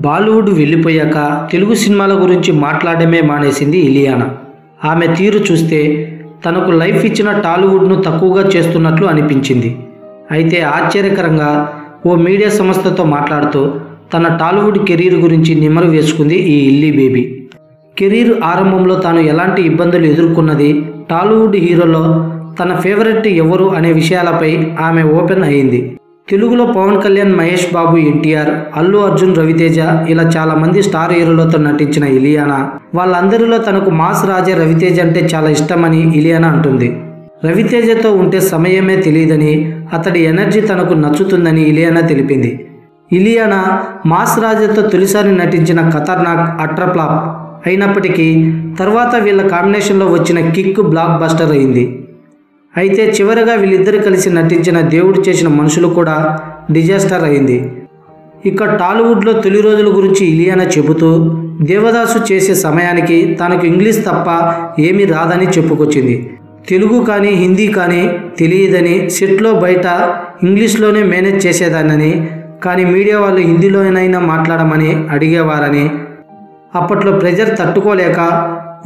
బాలీవుడ్ వెళ్ళిపోయాక తెలుగు సినిమాల గురించి మాట్లాడమే మానేసింది ఇలియానా. ఆమె తీరు చూస్తే తనకు లైఫ్ ఇచ్చిన టాలీవుడ్ను తక్కువగా చేస్తున్నట్లు అనిపించింది. అయితే ఆశ్చర్యకరంగా ఓ మీడియా సంస్థతో మాట్లాడుతూ తన టాలీవుడ్ కెరీర్ గురించి నిమరు వేసుకుంది ఈ ఇల్లీ బేబీ. కెరీర్ ఆరంభంలో తాను ఎలాంటి ఇబ్బందులు ఎదుర్కొన్నది, టాలీవుడ్ హీరోలో తన ఫేవరెట్ ఎవరు అనే విషయాలపై ఆమె ఓపెన్ అయింది. తెలుగులో పవన్ కళ్యాణ్, మహేష్ బాబు, ఎన్టీఆర్, అల్లు అర్జున్, రవితేజ ఇలా చాలామంది స్టార్ హీరోలతో నటించిన ఇలియానా వాళ్ళందరిలో తనకు మాస్ రాజే రవితేజ అంటే చాలా ఇష్టమని ఇలియానా అంటుంది. రవితేజతో ఉంటే సమయమే తెలియదని, అతడి ఎనర్జీ తనకు నచ్చుతుందని ఇలియానా తెలిపింది. ఇలియానా మాస్ రాజాతో తొలిసారి నటించిన ఖతర్నాక్ అట్టర్ ఫ్లాప్ అయినప్పటికీ తర్వాత వీళ్ళ కాంబినేషన్లో వచ్చిన కిక్ బ్లాక్ బస్టర్ అయింది. అయితే చివరగా వీళ్ళిద్దరు కలిసి నటించిన దేవుడు చేసిన మనుషులు కూడా డిజాస్టర్ అయింది. ఇక టాలీవుడ్లో తొలి రోజుల గురించి ఇలియానా చెబుతూ దేవదాసు చేసే సమయానికి తనకు ఇంగ్లీష్ తప్ప ఏమీ రాదని చెప్పుకొచ్చింది. తెలుగు కానీ హిందీ కానీ తెలియదని, సెట్లో బయట ఇంగ్లీష్లోనే మేనేజ్ చేసేదానని, కానీ మీడియా వాళ్ళు హిందీలోనైనా మాట్లాడమని అడిగేవారని, అప్పట్లో ప్రెజర్ తట్టుకోలేక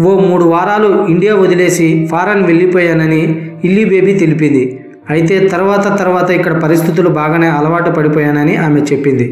ఓ 3 వారాలు ఇండియా వదిలేసి ఫారెన్ వెళ్ళిపోయానని ఇల్లీ బేబీ తెలిపింది. అయితే తర్వాత ఇక్కడ పరిస్థితులు బాగానే అలవాటు పడిపోయానని ఆమె చెప్పింది.